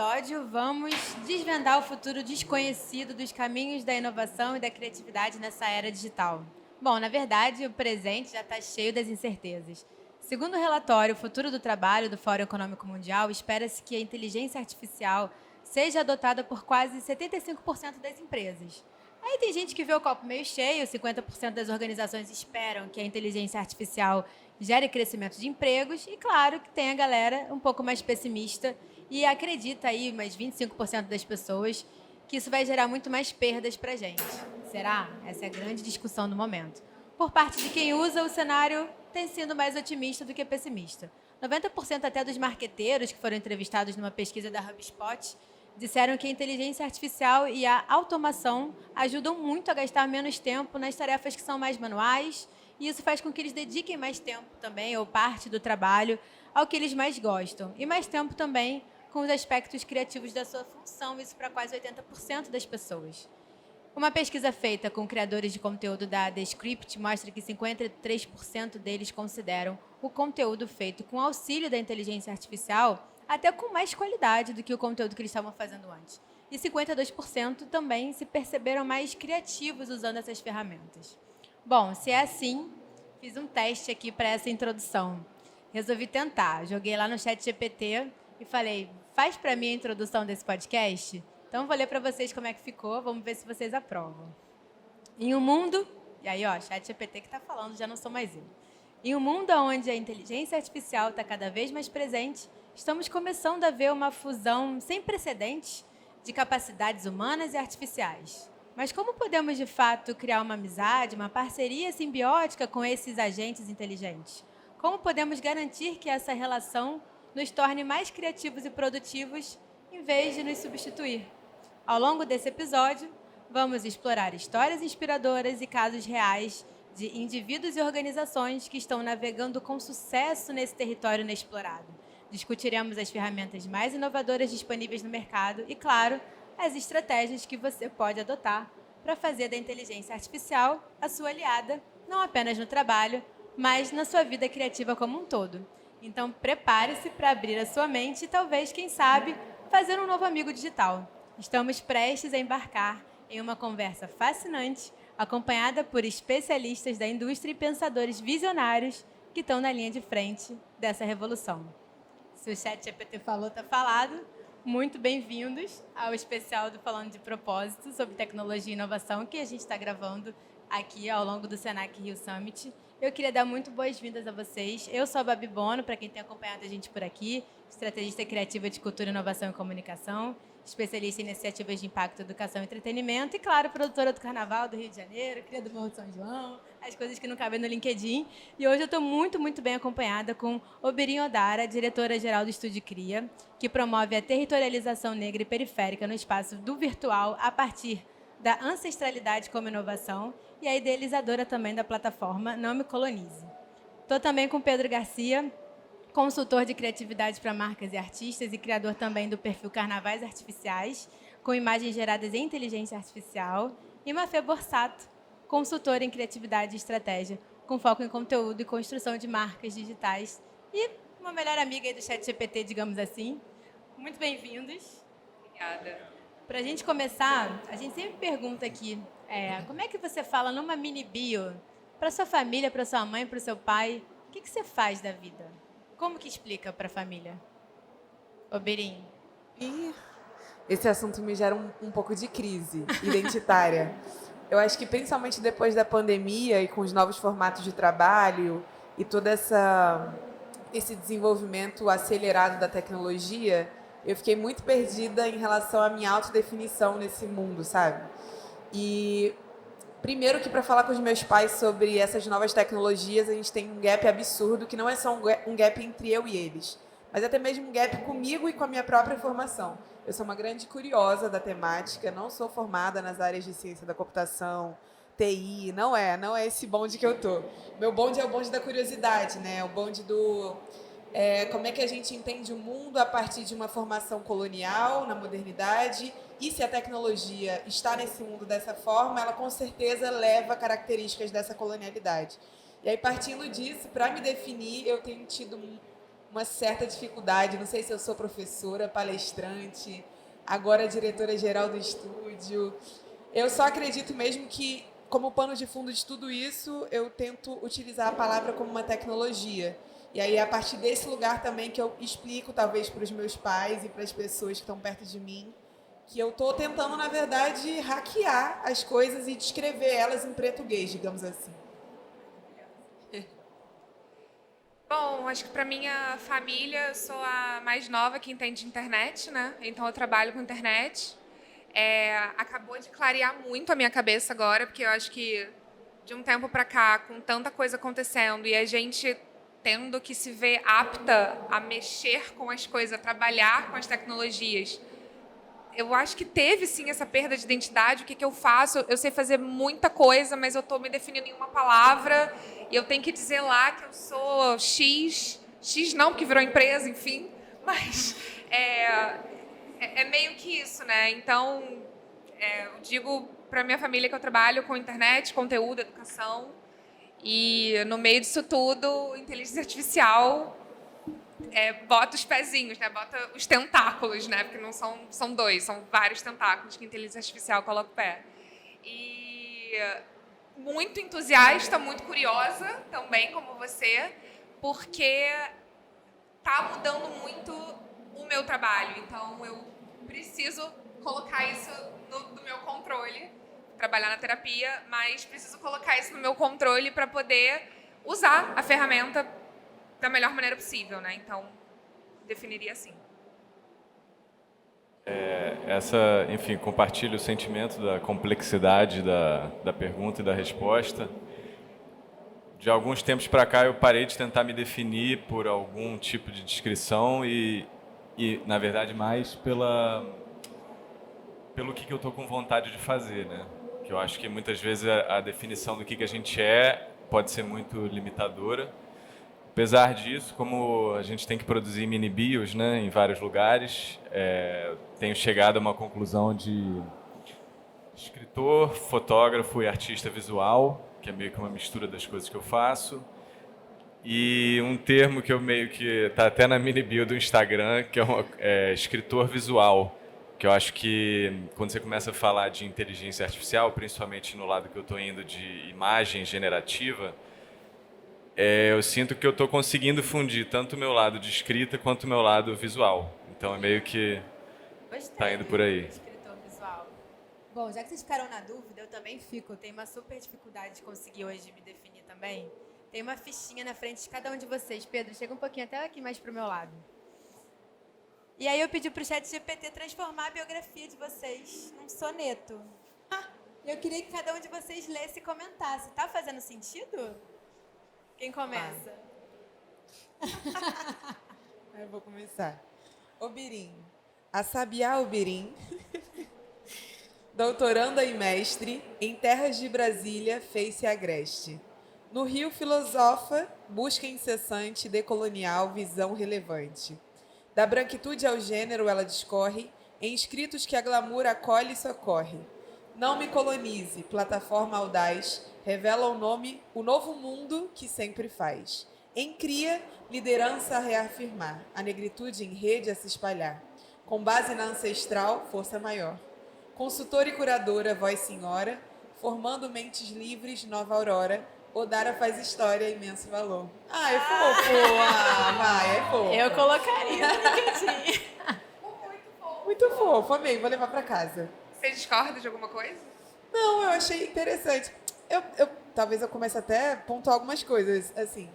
episódio, vamos desvendar o futuro desconhecido dos caminhos da inovação e da criatividade nessa era digital. Bom, na verdade, o presente já está cheio das incertezas. Segundo o relatório O Futuro do Trabalho do Fórum Econômico Mundial, espera-se que a inteligência artificial seja adotada por quase 75% das empresas. Aí tem gente que vê o copo meio cheio, 50% das organizações esperam que a inteligência artificial gere crescimento de empregos, e claro que tem a galera um pouco mais pessimista e acredita aí, umas 25% das pessoas, que isso vai gerar muito mais perdas para a gente. Será? Essa é a grande discussão do momento. Por parte de quem usa, o cenário tem sido mais otimista do que pessimista. 90% até dos marqueteiros que foram entrevistados numa pesquisa da HubSpot disseram que a inteligência artificial e a automação ajudam muito a gastar menos tempo nas tarefas que são mais manuais, e isso faz com que eles dediquem mais tempo também, ou parte do trabalho, ao que eles mais gostam. E mais tempo também com os aspectos criativos da sua função, isso para quase 80% das pessoas. Uma pesquisa feita com criadores de conteúdo da Descript mostra que 53% deles consideram o conteúdo feito com auxílio da inteligência artificial até com mais qualidade do que o conteúdo que eles estavam fazendo antes. E 52% também se perceberam mais criativos usando essas ferramentas. Bom, se é assim, fiz um teste aqui para essa introdução. Resolvi tentar. Joguei lá no ChatGPT e falei, faz para mim a introdução desse podcast? Então, vou ler para vocês como é que ficou. Vamos ver se vocês aprovam. Em um mundo... E aí, ó, ChatGPT que está falando, já não sou mais eu. Em um mundo onde a inteligência artificial está cada vez mais presente, estamos começando a ver uma fusão sem precedentes de capacidades humanas e artificiais. Mas como podemos, de fato, criar uma amizade, uma parceria simbiótica com esses agentes inteligentes? Como podemos garantir que essa relação nos torne mais criativos e produtivos em vez de nos substituir? Ao longo desse episódio, vamos explorar histórias inspiradoras e casos reais de indivíduos e organizações que estão navegando com sucesso nesse território inexplorado. Discutiremos as ferramentas mais inovadoras disponíveis no mercado e, claro, as estratégias que você pode adotar para fazer da inteligência artificial a sua aliada, não apenas no trabalho, mas na sua vida criativa como um todo. Então, prepare-se para abrir a sua mente e talvez, quem sabe, fazer um novo amigo digital. Estamos prestes a embarcar em uma conversa fascinante, acompanhada por especialistas da indústria e pensadores visionários que estão na linha de frente dessa revolução. Se o ChatGPT falou, está falado. Muito bem-vindos ao especial do Falando de Propósito sobre tecnologia e inovação que a gente está gravando aqui ao longo do Senac Rio Summit. Eu queria dar muito boas-vindas a vocês. Eu sou a Babi Bono, para quem tem acompanhado a gente por aqui, estrategista criativa de cultura, inovação e comunicação, especialista em iniciativas de impacto, educação e entretenimento e, claro, produtora do Carnaval do Rio de Janeiro, cria do Morro de São João, as coisas que não cabem no LinkedIn. E hoje eu estou muito, muito bem acompanhada com Oberin Odara, diretora-geral do Estúdio Cria, que promove a territorialização negra e periférica no espaço do virtual a partir da ancestralidade como inovação e a idealizadora também da plataforma Não Me Colonize. Estou também com Pedro Garcia, consultor de criatividade para marcas e artistas e criador também do perfil Carnavais Artificiais, com imagens geradas em inteligência artificial, e Mafê Borsato, consultora em criatividade e estratégia, com foco em conteúdo e construção de marcas digitais, e uma melhor amiga aí do ChatGPT, digamos assim. Muito bem-vindos. Obrigada. Para a gente começar, a gente sempre pergunta aqui, como é que você fala numa mini bio para sua família, para sua mãe, para o seu pai, o que você faz da vida? Como que explica para a família? Oberin. E esse assunto me gera um pouco de crise identitária. Eu acho que principalmente depois da pandemia e com os novos formatos de trabalho e todo esse desenvolvimento acelerado da tecnologia, eu fiquei muito perdida em relação à minha autodefinição nesse mundo, sabe? E primeiro que para falar com os meus pais sobre essas novas tecnologias, a gente tem um gap absurdo, que não é só um gap entre eu e eles, mas até mesmo um gap comigo e com a minha própria formação. Eu sou uma grande curiosa da temática, não sou formada nas áreas de ciência da computação, TI, não é esse bonde que eu tô. Meu bonde é o bonde da curiosidade, né? O bonde do... como é que a gente entende o mundo a partir de uma formação colonial, na modernidade, e se a tecnologia está nesse mundo dessa forma, ela com certeza leva características dessa colonialidade. E aí, partindo disso, para me definir, eu tenho tido uma certa dificuldade. Não sei se eu sou professora, palestrante, agora diretora-geral do estúdio. Eu só acredito mesmo que, como pano de fundo de tudo isso, eu tento utilizar a palavra como uma tecnologia. E aí, a partir desse lugar também que eu explico, talvez, para os meus pais e para as pessoas que estão perto de mim, que eu estou tentando, na verdade, hackear as coisas e descrever elas em português, digamos assim. Bom, acho que para minha família, eu sou a mais nova que entende internet, né? Então eu trabalho com internet. Acabou de clarear muito a minha cabeça agora, porque eu acho que de um tempo para cá, com tanta coisa acontecendo e a gente tendo que se ver apta a mexer com as coisas, a trabalhar com as tecnologias, eu acho que teve sim essa perda de identidade. O que eu faço? Eu sei fazer muita coisa, mas eu estou me definindo em uma palavra e eu tenho que dizer lá que eu sou X. X não, porque virou empresa, enfim. Mas é meio que isso, né? Então, eu digo para minha família que eu trabalho com internet, conteúdo, educação. E no meio disso tudo, inteligência artificial bota os pezinhos, né? Bota os tentáculos, né? Porque não são dois, são vários tentáculos que a inteligência artificial coloca o pé. E muito entusiasta, muito curiosa também, como você, porque tá mudando muito o meu trabalho. Então, eu preciso colocar isso no meu controle, trabalhar na terapia, mas preciso colocar isso no meu controle para poder usar a ferramenta da melhor maneira possível, né? Então, definiria assim. Enfim, compartilho o sentimento da complexidade da pergunta e da resposta. De alguns tempos para cá, eu parei de tentar me definir por algum tipo de descrição e na verdade, mais pelo que eu estou com vontade de fazer, né? Que eu acho que muitas vezes a definição do que a gente pode ser muito limitadora. Apesar disso, como a gente tem que produzir mini bios, né, em vários lugares, tenho chegado a uma conclusão de escritor, fotógrafo e artista visual, que é meio que uma mistura das coisas que eu faço. E um termo que eu meio que está até na mini bio do Instagram, que é escritor visual, que eu acho que quando você começa a falar de inteligência artificial, principalmente no lado que eu estou indo de imagem generativa, eu sinto que eu estou conseguindo fundir tanto o meu lado de escrita quanto o meu lado visual. Então é meio que está indo por aí. Escritor visual. Bom, já que vocês ficaram na dúvida, eu também fico. Eu tenho uma super dificuldade de conseguir hoje me definir também. Tem uma fichinha na frente de cada um de vocês. Pedro, chega um pouquinho até aqui mais pro meu lado. E aí eu pedi pro ChatGPT transformar a biografia de vocês num soneto. E eu queria que cada um de vocês lesse e comentasse. Tá fazendo sentido? Quem começa? Eu vou começar. Obirim. A Sabiá Obirim, doutoranda e mestre, em terras de Brasília, fez-se agreste. No Rio filosofa, busca incessante, decolonial, visão relevante. Da branquitude ao gênero ela discorre, em escritos que a glamour acolhe e socorre. Não me colonize, plataforma audaz, revela o novo mundo que sempre faz. Em cria, liderança a reafirmar, a negritude em rede a se espalhar. Com base na ancestral, força maior. Consultora e curadora, voz senhora, formando mentes livres, nova aurora, Odara faz história, imenso valor. É fofo! É fofo. Eu colocaria no LinkedIn. Muito fofo, amei, vou levar pra casa. Você discorda de alguma coisa? Não, eu achei interessante. Talvez eu comece até a pontuar algumas coisas, assim.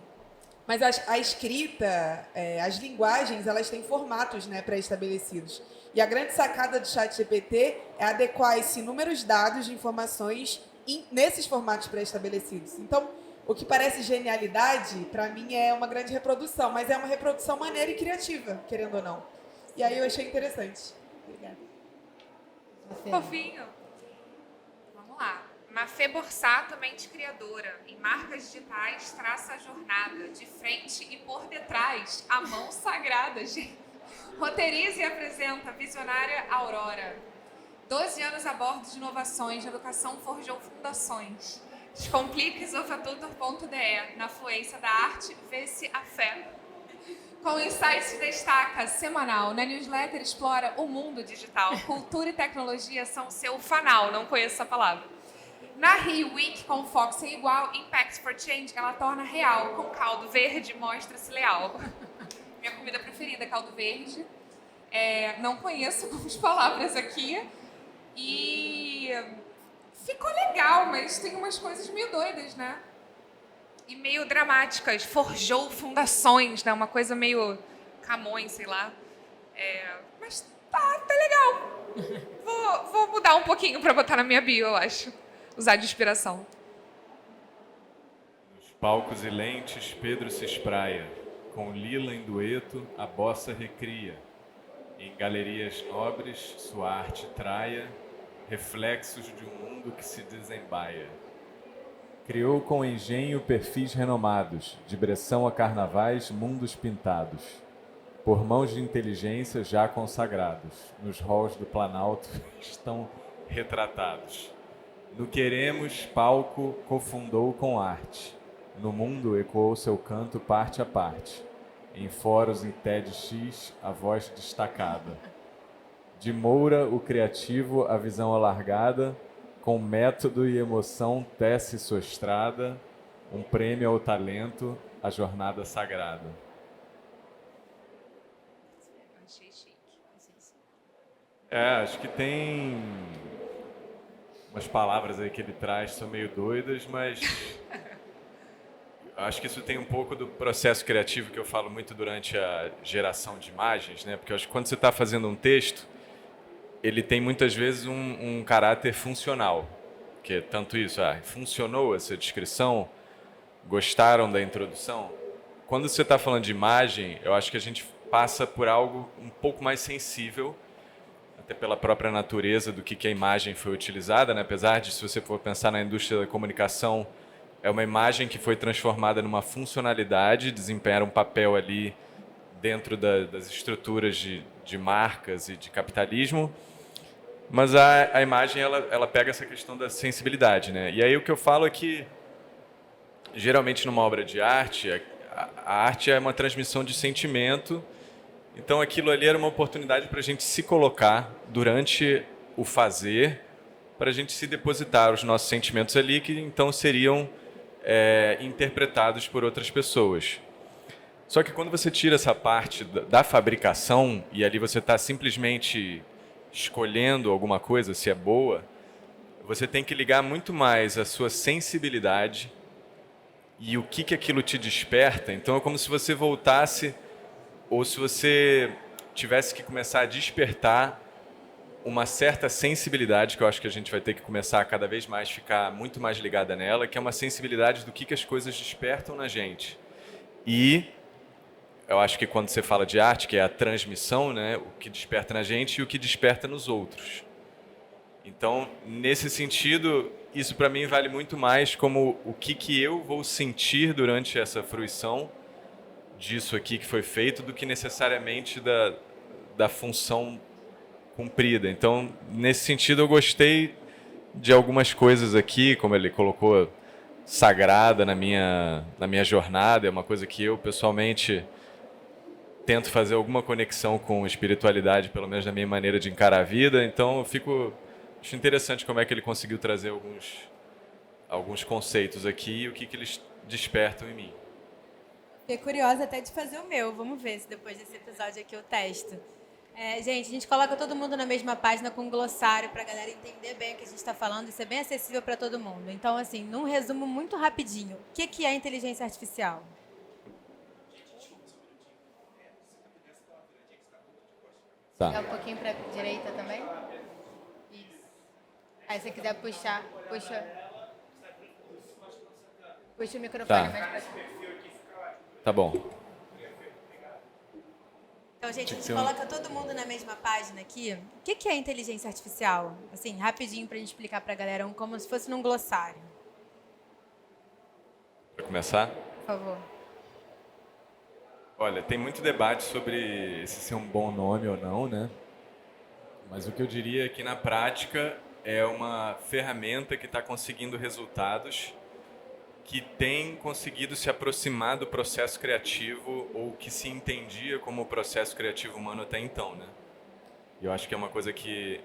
Mas a escrita, as linguagens, elas têm formatos, né, pré-estabelecidos. E a grande sacada do ChatGPT é adequar esses inúmeros dados de informações nesses formatos pré-estabelecidos. Então, o que parece genialidade, para mim, é uma grande reprodução, mas é uma reprodução maneira e criativa, querendo ou não. E aí eu achei interessante. Obrigada. Fofinho. Vamos lá. Mafê Borsato, mente criadora. Em marcas digitais, traça a jornada. De frente e por detrás, a mão sagrada. Roteiriza e apresenta visionária Aurora. 12 anos a bordo de inovações, de educação forjou fundações. Descomplique isofatutor.de. Na fluência da arte, vê-se a fé. Com Insights destaca semanal. Na newsletter explora o mundo digital. Cultura e tecnologia são seu fanal. Não conheço essa palavra. Na Rio Week com Fox é igual. Impact for Change ela torna real. Com caldo verde mostra-se leal. Minha comida preferida é caldo verde. Não conheço algumas palavras aqui. E ficou legal, mas tem umas coisas meio doidas, né? E meio dramáticas. Forjou fundações, né? Uma coisa meio Camões, sei lá. Mas tá legal. Vou mudar um pouquinho pra botar na minha bio, eu acho. Usar de inspiração. Nos palcos e lentes, Pedro se espraia. Com Lila em dueto, a bossa recria. Em galerias nobres, sua arte traia. Reflexos de um mundo que se desembaia. Criou com engenho perfis renomados, de Bressão a carnavais, mundos pintados, por mãos de inteligência já consagrados, nos halls do Planalto estão retratados. No Queremos, palco cofundou com arte, no mundo ecoou seu canto parte a parte, em fóruns e TEDx a voz destacada. De Moura, o criativo, a visão alargada, com método e emoção tece sua estrada, um prêmio ao talento, a jornada sagrada. Achei chique. Acho que tem umas palavras aí que ele traz, são meio doidas, mas acho que isso tem um pouco do processo criativo que eu falo muito durante a geração de imagens, né? Porque eu acho que quando você está fazendo um texto, ele tem muitas vezes um caráter funcional, que é tanto isso, funcionou essa descrição, gostaram da introdução. Quando você está falando de imagem, eu acho que a gente passa por algo um pouco mais sensível, até pela própria natureza do que a imagem foi utilizada, né? Apesar de, se você for pensar na indústria da comunicação, é uma imagem que foi transformada numa funcionalidade, desempenhar um papel ali dentro das estruturas de marcas e de capitalismo. Mas a imagem, ela pega essa questão da sensibilidade, né? E aí o que eu falo é que, geralmente numa obra de arte, a arte é uma transmissão de sentimento. Então aquilo ali era uma oportunidade para a gente se colocar durante o fazer, para a gente se depositar os nossos sentimentos ali, que então seriam interpretados por outras pessoas. Só que quando você tira essa parte da fabricação, e ali você está simplesmente escolhendo alguma coisa, se é boa, você tem que ligar muito mais a sua sensibilidade e o que aquilo te desperta. Então é como se você voltasse, ou se você tivesse que começar a despertar uma certa sensibilidade, que eu acho que a gente vai ter que começar a cada vez mais ficar muito mais ligada nela, que é uma sensibilidade do que as coisas despertam na gente. E eu acho que quando você fala de arte, que é a transmissão, né, o que desperta na gente e o que desperta nos outros. Então, nesse sentido, isso para mim vale muito mais como o que eu vou sentir durante essa fruição disso aqui que foi feito, do que necessariamente da função cumprida. Então, nesse sentido, eu gostei de algumas coisas aqui, como ele colocou, sagrada na minha jornada, é uma coisa que eu, pessoalmente, tento fazer alguma conexão com espiritualidade, pelo menos na minha maneira de encarar a vida. Então, acho interessante como é que ele conseguiu trazer alguns conceitos aqui e o que eles despertam em mim. Fiquei curiosa até de fazer o meu. Vamos ver se depois desse episódio aqui eu testo. Gente, a gente coloca todo mundo na mesma página com um glossário para a galera entender bem o que a gente está falando e ser bem acessível para todo mundo. Então, assim, num resumo muito rapidinho, o que é inteligência artificial? Tá. Dá um pouquinho para a direita também? Isso. Aí, se você quiser puxar, puxa o microfone Tá. mais pra cima. Tá bom. Então, gente, a gente coloca todo mundo na mesma página aqui. O que é inteligência artificial? Assim, rapidinho pra gente explicar pra galera, como se fosse num glossário. Para começar? Por favor. Olha, tem muito debate sobre se ser um bom nome ou não, né? Mas o que eu diria é que, na prática, é uma ferramenta que está conseguindo resultados que tem conseguido se aproximar do processo criativo ou que se entendia como o processo criativo humano até então, né? E eu acho que é uma coisa que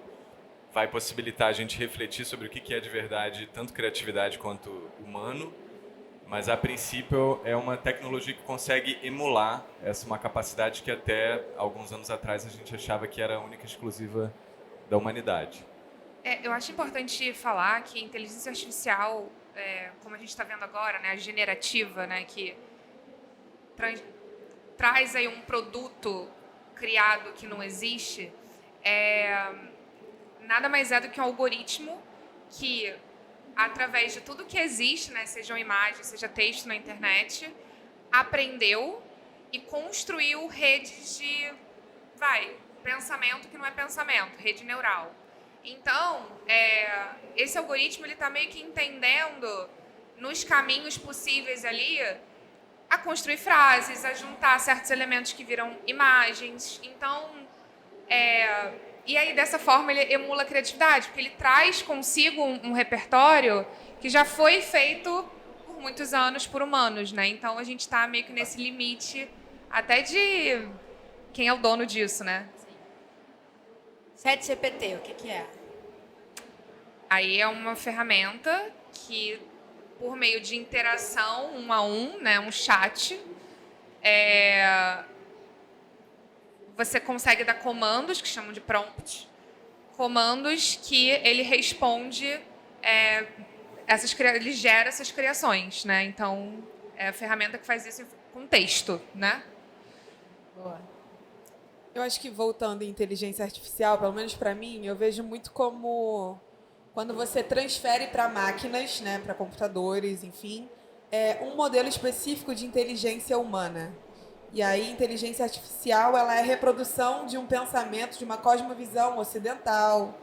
vai possibilitar a gente refletir sobre o que é de verdade tanto criatividade quanto humano, mas a princípio é uma tecnologia que consegue emular uma capacidade que até alguns anos atrás a gente achava que era única e exclusiva da humanidade. Eu acho importante falar que a inteligência artificial, como a gente está vendo agora, né, a generativa, né, que traz aí um produto criado que não existe, nada mais é do que um algoritmo que, através de tudo que existe, né, sejam imagens, seja texto na internet, aprendeu e construiu redes de pensamento que não é pensamento, rede neural. Então, esse algoritmo está meio que entendendo nos caminhos possíveis ali a construir frases, a juntar certos elementos que viram imagens. Então, e aí, dessa forma, ele emula a criatividade, porque ele traz consigo um repertório que já foi feito por muitos anos por humanos, né? Então, a gente está meio que nesse limite até de quem é o dono disso, né? ChatGPT, o que é? Aí é uma ferramenta que, por meio de interação 1 a 1, né, um chat, você consegue dar comandos, que chamam de prompt, comandos que ele responde, ele gera essas criações, né? Então, é a ferramenta que faz isso com texto, né? Boa. Eu acho que voltando em inteligência artificial, pelo menos para mim, eu vejo muito como quando você transfere para máquinas, né, para computadores, enfim, um modelo específico de inteligência humana. E aí, inteligência artificial, ela é a reprodução de um pensamento, de uma cosmovisão ocidental,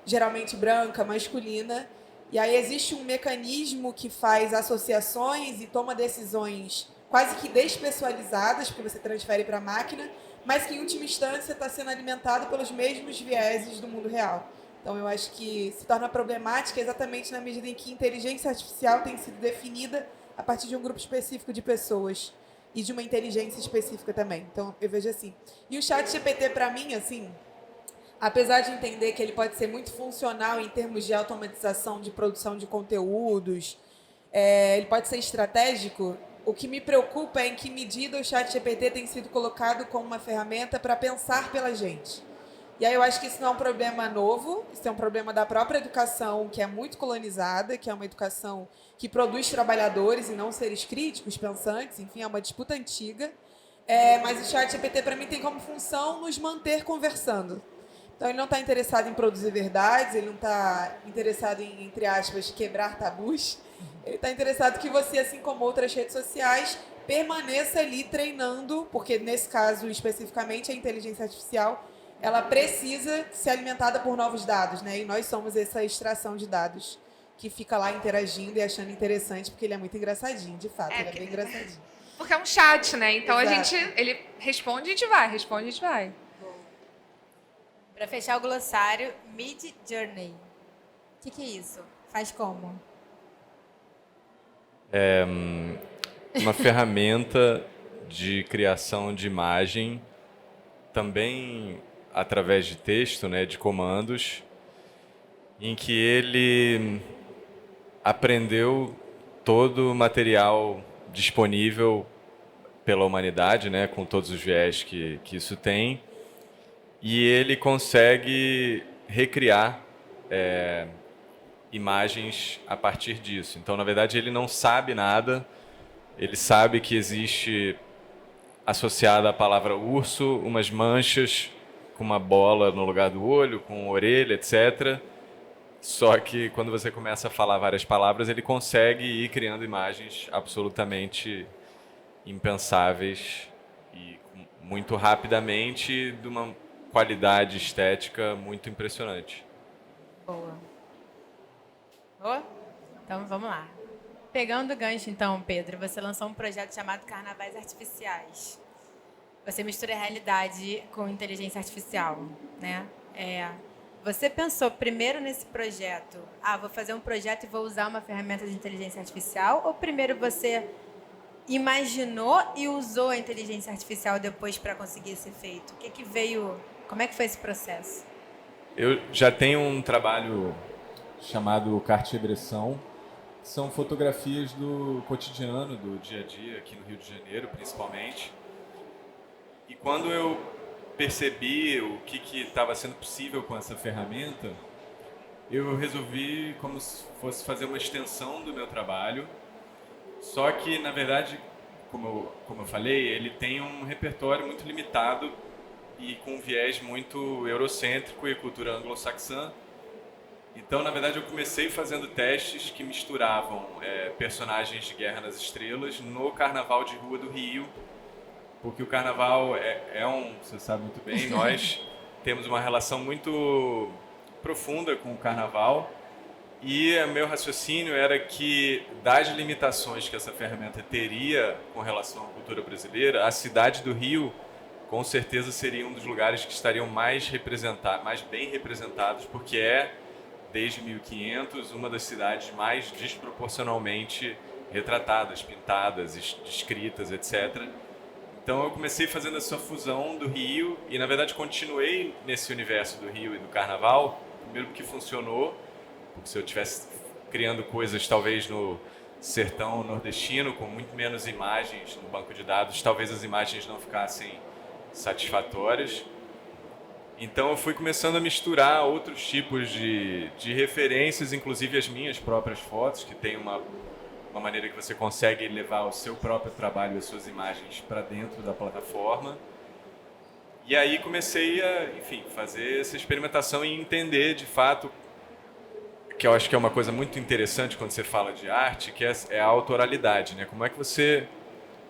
geralmente branca, masculina. E aí existe um mecanismo que faz associações e toma decisões quase que despessoalizadas, porque você transfere para a máquina, mas que, em última instância, está sendo alimentado pelos mesmos vieses do mundo real. Então, eu acho que se torna problemática exatamente na medida em que inteligência artificial tem sido definida a partir de um grupo específico de pessoas e de uma inteligência específica também. Então, eu vejo assim. E o ChatGPT, para mim, assim, apesar de entender que ele pode ser muito funcional em termos de automatização de produção de conteúdos, ele pode ser estratégico, o que me preocupa é em que medida o ChatGPT tem sido colocado como uma ferramenta para pensar pela gente. E aí eu acho que isso não é um problema novo, isso é um problema da própria educação, que é muito colonizada, que é uma educação que produz trabalhadores e não seres críticos, pensantes, enfim, é uma disputa antiga. Mas o ChatGPT, para mim, tem como função nos manter conversando. Então, ele não está interessado em produzir verdades, ele não está interessado em, entre aspas, quebrar tabus. Ele está interessado que você, assim como outras redes sociais, permaneça ali treinando, porque nesse caso, especificamente, a inteligência artificial, ela precisa ser alimentada por novos dados, né? E nós somos essa extração de dados que fica lá interagindo e achando interessante, porque ele é muito engraçadinho, de fato, ele é bem engraçadinho. Porque é um chat, né? Então Exato. ele responde e a gente vai, responde e a gente vai. Para fechar o glossário, Mid Journey. O que é isso? Faz como? É uma ferramenta de criação de imagem, também através de texto, né, de comandos, em que ele aprendeu todo o material disponível pela humanidade, né, com todos os viés que isso tem, e ele consegue recriar imagens a partir disso. Então, na verdade, ele não sabe nada, ele sabe que existe, associada à palavra urso, umas manchas com uma bola no lugar do olho, com orelha, etc. Só que quando você começa a falar várias palavras, ele consegue ir criando imagens absolutamente impensáveis e muito rapidamente, de uma qualidade estética muito impressionante. Boa. Boa? Então, vamos lá. Pegando o gancho, então, Pedro, você lançou um projeto chamado Carnavais Artificiais. Você mistura a realidade com inteligência artificial, né? Você pensou primeiro nesse projeto, vou fazer um projeto e vou usar uma ferramenta de inteligência artificial, ou primeiro você imaginou e usou a inteligência artificial depois para conseguir esse efeito? O que veio, como é que foi esse processo? Eu já tenho um trabalho chamado Cartier-Bresson, que são fotografias do cotidiano, do dia a dia, aqui no Rio de Janeiro, principalmente. E quando eu percebi o que estava sendo possível com essa ferramenta, eu resolvi como se fosse fazer uma extensão do meu trabalho. Só que, na verdade, como eu falei, ele tem um repertório muito limitado e com um viés muito eurocêntrico e cultura anglo-saxã. Então, na verdade, eu comecei fazendo testes que misturavam personagens de Guerra nas Estrelas no Carnaval de Rua do Rio, porque o Carnaval você sabe muito bem, nós temos uma relação muito profunda com o Carnaval, e o meu raciocínio era que, das limitações que essa ferramenta teria com relação à cultura brasileira, a cidade do Rio, com certeza, seria um dos lugares que estariam mais bem representados, porque desde 1500, uma das cidades mais desproporcionalmente retratadas, pintadas, descritas, etc. Então eu comecei fazendo essa fusão do Rio e, na verdade, continuei nesse universo do Rio e do Carnaval, primeiro porque funcionou, porque se eu estivesse criando coisas talvez no sertão nordestino, com muito menos imagens no banco de dados, talvez as imagens não ficassem satisfatórias. Então eu fui começando a misturar outros tipos de referências, inclusive as minhas próprias fotos, que tem uma maneira que você consegue levar o seu próprio trabalho e as suas imagens para dentro da plataforma. E aí comecei a, fazer essa experimentação e entender, de fato, que eu acho que é uma coisa muito interessante quando você fala de arte, que é a autoralidade, né? Como é que você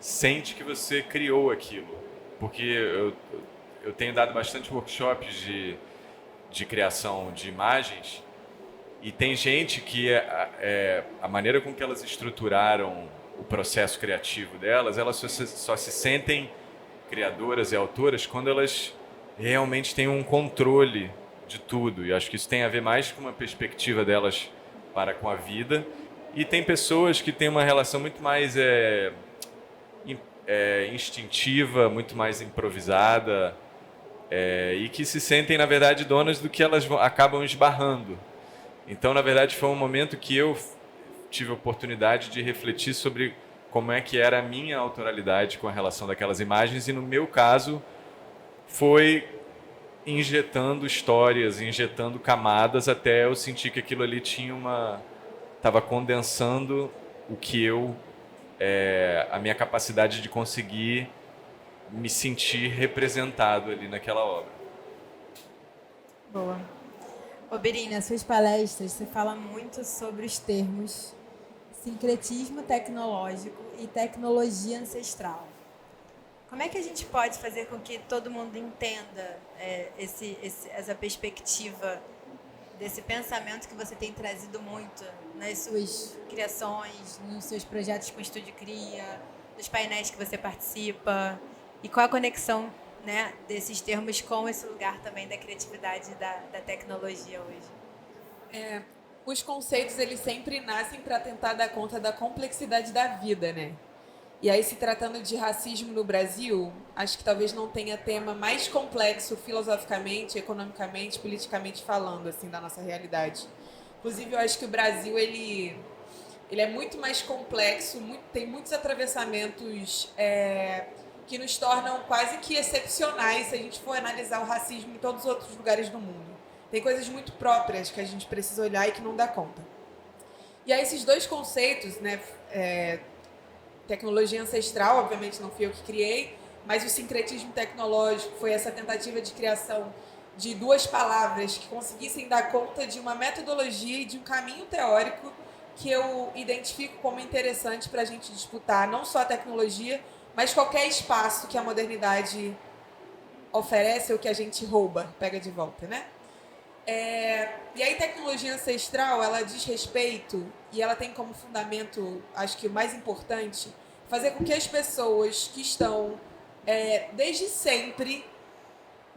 sente que você criou aquilo? Porque eu tenho dado bastante workshops de criação de imagens e tem gente que a maneira com que elas estruturaram o processo criativo delas, elas só se sentem criadoras e autoras quando elas realmente têm um controle de tudo. E acho que isso tem a ver mais com uma perspectiva delas para com a vida. E tem pessoas que têm uma relação muito mais instintiva, muito mais improvisada, e que se sentem, na verdade, donas do que elas acabam esbarrando. Então, na verdade, foi um momento que eu tive a oportunidade de refletir sobre como é que era a minha autoralidade com a relação daquelas imagens, e no meu caso foi injetando histórias, injetando camadas, até eu sentir que aquilo ali estava condensando o que a minha capacidade de conseguir me sentir representado ali naquela obra. Boa. Ô, Biri, nas suas palestras você fala muito sobre os termos sincretismo tecnológico e tecnologia ancestral. Como é que a gente pode fazer com que todo mundo entenda essa perspectiva desse pensamento que você tem trazido muito nas suas criações, nos seus projetos com o Estúdio Cria, nos painéis que você participa, e qual a conexão, né, desses termos com esse lugar também da criatividade e da tecnologia hoje? Os conceitos, eles sempre nascem para tentar dar conta da complexidade da vida, né? E aí, se tratando de racismo no Brasil, acho que talvez não tenha tema mais complexo filosoficamente, economicamente, politicamente falando, assim, da nossa realidade. Inclusive, eu acho que o Brasil, ele é muito mais complexo, tem muitos atravessamentos que nos tornam quase que excepcionais se a gente for analisar o racismo em todos os outros lugares do mundo. Tem coisas muito próprias que a gente precisa olhar e que não dá conta. E aí, esses dois conceitos, né, tecnologia ancestral, obviamente não fui eu que criei, mas o sincretismo tecnológico foi essa tentativa de criação de duas palavras que conseguissem dar conta de uma metodologia e de um caminho teórico que eu identifico como interessante para a gente disputar não só a tecnologia, mas qualquer espaço que a modernidade oferece ou que a gente rouba, pega de volta, né? E aí, tecnologia ancestral, ela diz respeito e ela tem como fundamento, acho que o mais importante, fazer com que as pessoas que estão desde sempre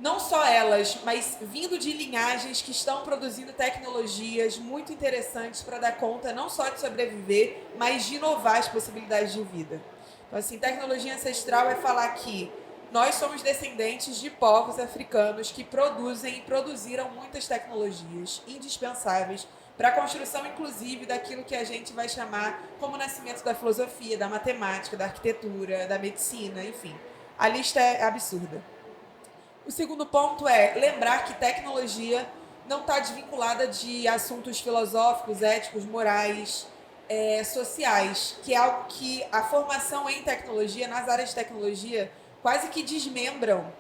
não só elas, mas vindo de linhagens que estão produzindo tecnologias muito interessantes para dar conta não só de sobreviver, mas de inovar as possibilidades de vida. Então, assim, tecnologia ancestral é falar que nós somos descendentes de povos africanos que produzem e produziram muitas tecnologias indispensáveis para a construção, inclusive, daquilo que a gente vai chamar como nascimento da filosofia, da matemática, da arquitetura, da medicina, enfim. A lista é absurda. O segundo ponto é lembrar que tecnologia não está desvinculada de assuntos filosóficos, éticos, morais, sociais, que é algo que a formação em tecnologia, nas áreas de tecnologia, quase que desmembram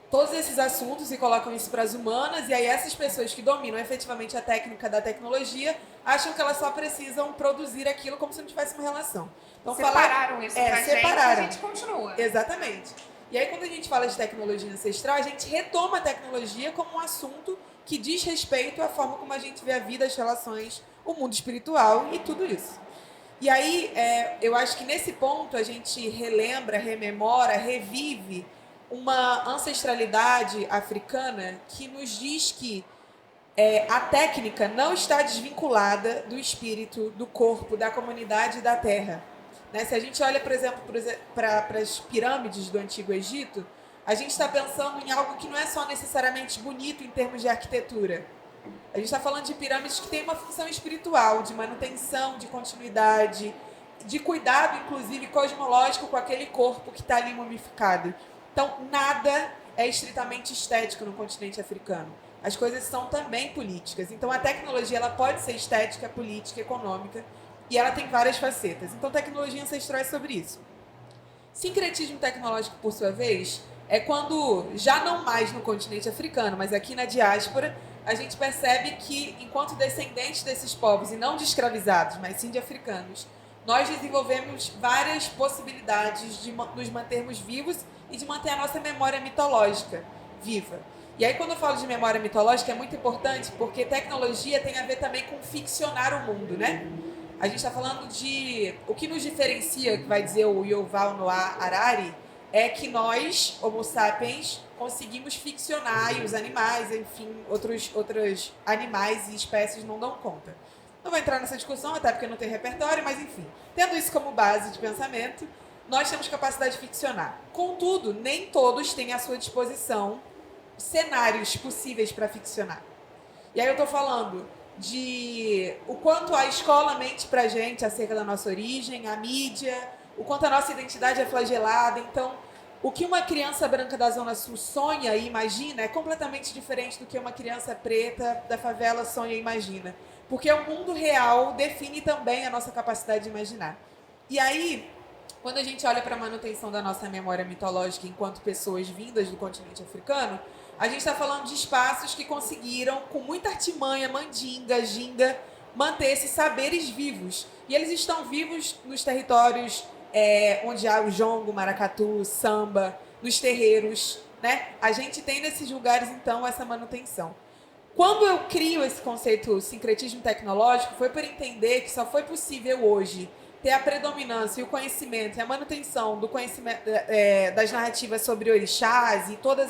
todos esses assuntos e colocam isso para as humanas, e aí essas pessoas que dominam efetivamente a técnica da tecnologia acham que elas só precisam produzir aquilo como se não tivesse uma relação. Então, separaram isso pra gente, a gente continua. Exatamente. E aí, quando a gente fala de tecnologia ancestral, a gente retoma a tecnologia como um assunto que diz respeito à forma como a gente vê a vida, as relações, o mundo espiritual e tudo isso. E aí, eu acho que nesse ponto a gente relembra, rememora, revive uma ancestralidade africana que nos diz que a técnica não está desvinculada do espírito, do corpo, da comunidade e da terra. Né? Se a gente olha, por exemplo, para as pirâmides do Antigo Egito, a gente está pensando em algo que não é só necessariamente bonito em termos de arquitetura. A gente está falando de pirâmides que têm uma função espiritual, de manutenção, de continuidade, de cuidado, inclusive, cosmológico com aquele corpo que está ali mumificado. Então, nada é estritamente estético no continente africano. As coisas são também políticas. Então, a tecnologia ela pode ser estética, política, econômica, e ela tem várias facetas. Então, tecnologia ancestral é sobre isso. Sincretismo tecnológico, por sua vez, é quando, já não mais no continente africano, mas aqui na diáspora, a gente percebe que, enquanto descendentes desses povos, e não de escravizados, mas sim de africanos, nós desenvolvemos várias possibilidades de nos mantermos vivos e de manter a nossa memória mitológica viva. E aí, quando eu falo de memória mitológica, é muito importante, porque tecnologia tem a ver também com ficcionar o mundo, né? A gente está falando de... O que nos diferencia, que vai dizer o Yuval Noah Harari, é que nós, Homo sapiens, conseguimos ficcionar e os animais, enfim, outros animais e espécies não dão conta. Não vou entrar nessa discussão, até porque não tem repertório, mas enfim. Tendo isso como base de pensamento, nós temos capacidade de ficcionar. Contudo, nem todos têm à sua disposição cenários possíveis para ficcionar. E aí eu estou falando de o quanto a escola mente para a gente acerca da nossa origem, a mídia, o quanto a nossa identidade é flagelada. Então, o que uma criança branca da Zona Sul sonha e imagina é completamente diferente do que uma criança preta da favela sonha e imagina. Porque o mundo real define também a nossa capacidade de imaginar. E aí, quando a gente olha para a manutenção da nossa memória mitológica enquanto pessoas vindas do continente africano, a gente está falando de espaços que conseguiram, com muita artimanha, mandinga, ginga, manter esses saberes vivos. E eles estão vivos nos territórios onde há o jongo, maracatu, samba, nos terreiros, né? A gente tem nesses lugares, então, essa manutenção. Quando eu crio esse conceito sincretismo tecnológico, foi por entender que só foi possível hoje ter a predominância e o conhecimento e a manutenção do conhecimento das narrativas sobre orixás e todos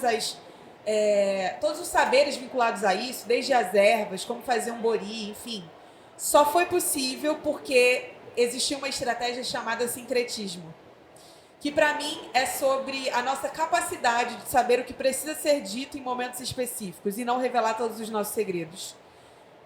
os saberes vinculados a isso, desde as ervas, como fazer um bori, enfim. Só foi possível porque existia uma estratégia chamada sincretismo, que para mim é sobre a nossa capacidade de saber o que precisa ser dito em momentos específicos e não revelar todos os nossos segredos.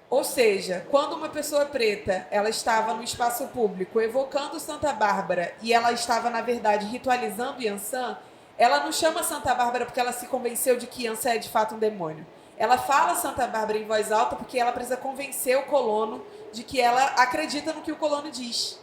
Ou seja, quando uma pessoa preta ela estava no espaço público evocando Santa Bárbara e ela estava, na verdade, ritualizando Yansan, ela não chama Santa Bárbara porque ela se convenceu de que Yansan é de fato um demônio. Ela fala Santa Bárbara em voz alta porque ela precisa convencer o colono de que ela acredita no que o colono diz.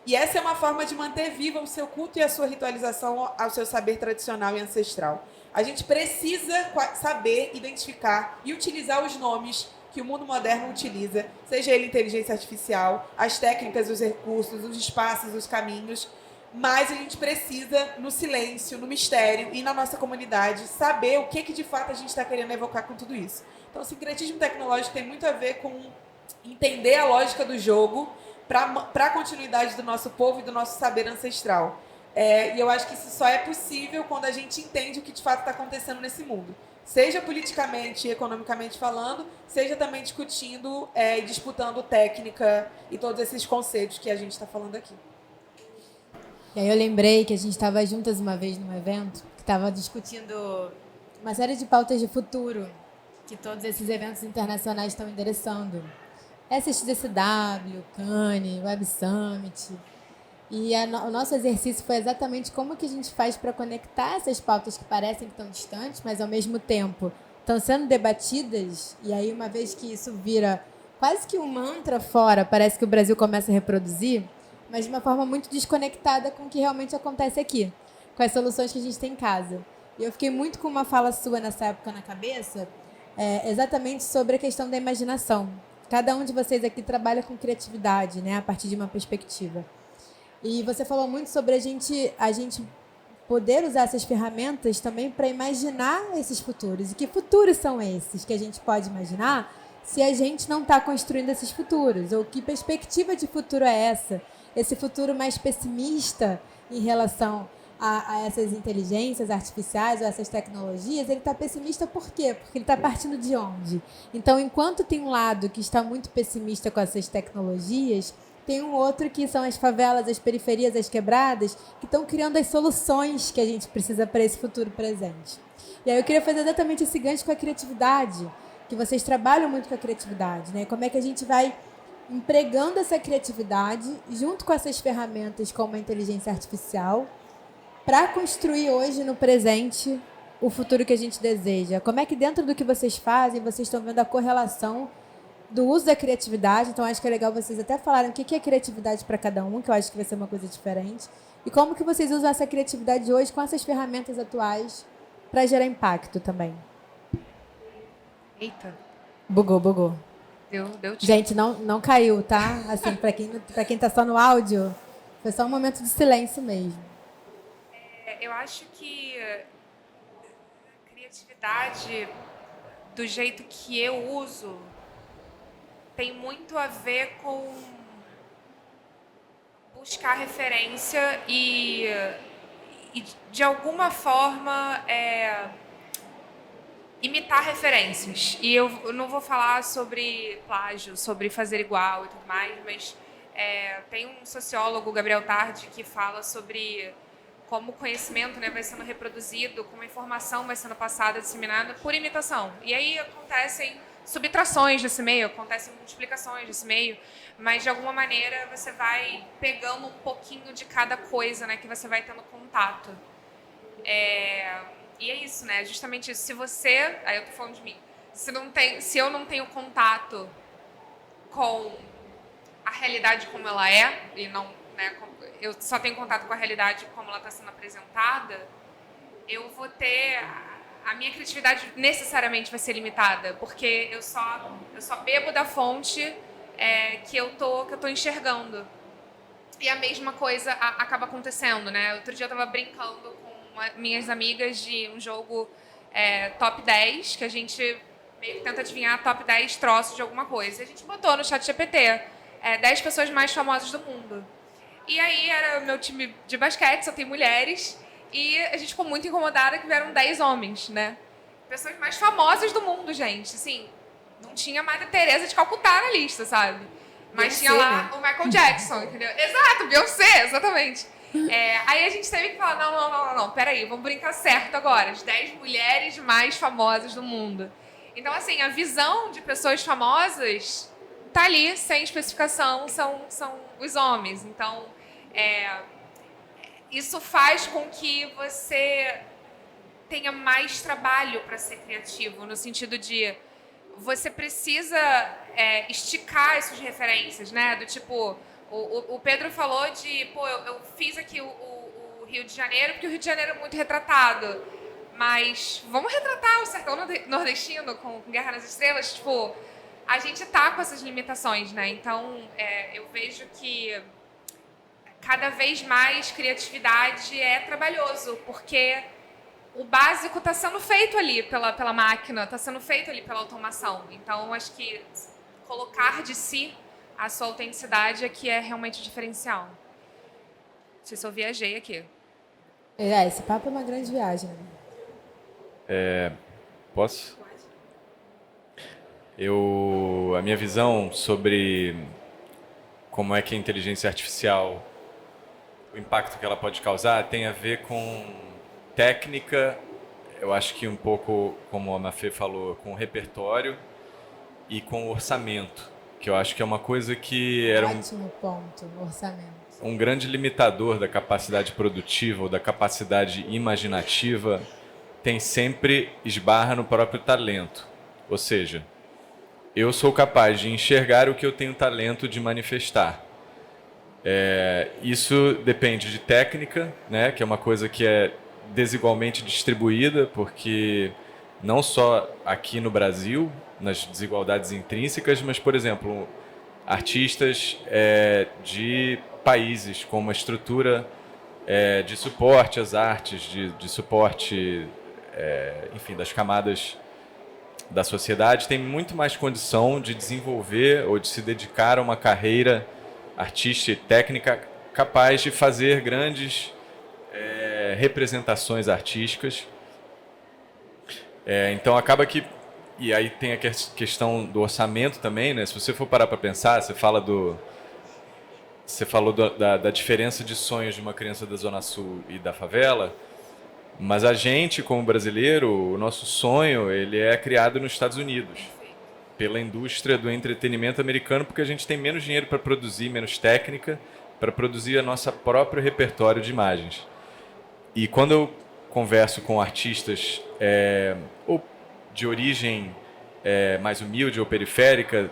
E essa é uma forma de manter viva o seu culto e a sua ritualização ao seu saber tradicional e ancestral. A gente precisa saber identificar e utilizar os nomes que o mundo moderno utiliza, seja ele inteligência artificial, as técnicas, os recursos, os espaços, os caminhos, mas a gente precisa, no silêncio, no mistério e na nossa comunidade, saber o que de fato a gente está querendo evocar com tudo isso. Então, o sincretismo tecnológico tem muito a ver com entender a lógica do jogo para a continuidade do nosso povo e do nosso saber ancestral. E eu acho que isso só é possível quando a gente entende o que de fato está acontecendo nesse mundo. seja politicamente e economicamente falando, seja também discutindo e disputando técnica e todos esses conceitos que a gente está falando aqui. E aí eu lembrei que a gente estava juntas uma vez num evento que estava discutindo uma série de pautas de futuro que todos esses eventos internacionais estão endereçando. SXSW, Cannes, Web Summit. E o nosso exercício foi exatamente como que a gente faz para conectar essas pautas que parecem que estão distantes, mas ao mesmo tempo estão sendo debatidas. E aí, uma vez que isso vira quase que um mantra fora, parece que o Brasil começa a reproduzir, mas de uma forma muito desconectada com o que realmente acontece aqui, com as soluções que a gente tem em casa. E eu fiquei muito com uma fala sua nessa época na cabeça, exatamente sobre a questão da imaginação. Cada um de vocês aqui trabalha com criatividade, né, a partir de uma perspectiva. E você falou muito sobre a gente poder usar essas ferramentas também para imaginar esses futuros. E que futuros são esses que a gente pode imaginar se a gente não está construindo esses futuros? Ou que perspectiva de futuro é essa? Esse futuro mais pessimista em relação a essas inteligências artificiais ou essas tecnologias, ele está pessimista por quê? Porque ele está partindo de onde? Então, enquanto tem um lado que está muito pessimista com essas tecnologias, tem um outro que são as favelas, as periferias, as quebradas, que estão criando as soluções que a gente precisa para esse futuro presente. E aí eu queria fazer exatamente esse gancho com a criatividade, que vocês trabalham muito com a criatividade, né? Como é que a gente vai empregando essa criatividade junto com essas ferramentas como a inteligência artificial para construir hoje, no presente, o futuro que a gente deseja. Como é que dentro do que vocês fazem, vocês estão vendo a correlação do uso da criatividade? Então, acho que é legal vocês até falarem o que é criatividade para cada um, que eu acho que vai ser uma coisa diferente. E como que vocês usam essa criatividade hoje com essas ferramentas atuais para gerar impacto também. Eita. Bugou. Deu tchau. Gente, não caiu, tá? Assim, para quem tá só no áudio, foi só um momento de silêncio mesmo. Eu acho que criatividade, do jeito que eu uso, tem muito a ver com buscar referência e de alguma forma, imitar referências. E eu não vou falar sobre plágio, sobre fazer igual e tudo mais, mas tem um sociólogo, Gabriel Tardi, que fala sobre como o conhecimento, né, vai sendo reproduzido, como a informação vai sendo passada, disseminada por imitação. E aí acontecem subtrações desse meio, acontecem multiplicações desse meio, mas de alguma maneira você vai pegando um pouquinho de cada coisa, né, que você vai tendo contato. E é isso, né? Justamente isso. Se você, aí eu tô falando de mim, se eu não tenho contato com a realidade como ela é, e não, né, eu só tenho contato com a realidade como ela está sendo apresentada, eu vou ter... A minha criatividade necessariamente vai ser limitada, porque eu só bebo da fonte que eu tô enxergando. E a mesma coisa acaba acontecendo, né? Outro dia eu estava brincando com minhas amigas de um jogo top 10, que a gente meio que tenta adivinhar top 10 troços de alguma coisa. E a gente botou no ChatGPT 10 pessoas mais famosas do mundo. E aí era o meu time de basquete, só tem mulheres, e a gente ficou muito incomodada que vieram 10 homens, né? Pessoas mais famosas do mundo, gente. Assim, não tinha Madre Teresa de Calcutá na lista, sabe? Mas Beyoncé, tinha lá né? o Michael Jackson, entendeu? Exato, Beyoncé, exatamente. Aí a gente teve que falar, não, peraí, vamos brincar certo agora. As 10 mulheres mais famosas do mundo. Então, assim, a visão de pessoas famosas tá ali, sem especificação, são os homens. Então, isso faz com que você tenha mais trabalho para ser criativo, no sentido de você precisa esticar essas referências, né? Do tipo, o Pedro falou de, pô, eu fiz aqui o Rio de Janeiro, porque o Rio de Janeiro é muito retratado. Mas vamos retratar o sertão nordestino com Guerra nas Estrelas? Tipo, a gente tá com essas limitações, né? Então, eu vejo que cada vez mais criatividade é trabalhoso, porque o básico está sendo feito ali pela máquina, está sendo feito ali pela automação. Então, acho que colocar de si a sua autenticidade é que é realmente o diferencial. Não sei se eu viajei aqui. Esse papo é uma grande viagem. Posso? A minha visão sobre como é que a inteligência artificial, o impacto que ela pode causar, tem a ver com técnica, eu acho que um pouco, como a Mafê falou, com repertório e com orçamento, que eu acho que é uma coisa que era Ótimo ponto, orçamento. um grande limitador da capacidade produtiva ou da capacidade imaginativa, tem sempre esbarra no próprio talento. Ou seja, eu sou capaz de enxergar o que eu tenho talento de manifestar. Isso depende de técnica, né, que é uma coisa que é desigualmente distribuída, porque não só aqui no Brasil, nas desigualdades intrínsecas, mas, por exemplo, artistas de países com uma estrutura de suporte às artes, de suporte, enfim, das camadas da sociedade, tem muito mais condição de desenvolver ou de se dedicar a uma carreira artística e técnica capaz de fazer grandes representações artísticas. Então acaba que, e aí tem a questão do orçamento também, né? Se você for parar para pensar, você falou da diferença de sonhos de uma criança da Zona Sul e da favela, mas a gente, como brasileiro, o nosso sonho, ele é criado nos Estados Unidos, pela indústria do entretenimento americano, porque a gente tem menos dinheiro para produzir, menos técnica, para produzir a nossa próprio repertório de imagens. E quando eu converso com artistas ou de origem mais humilde ou periférica,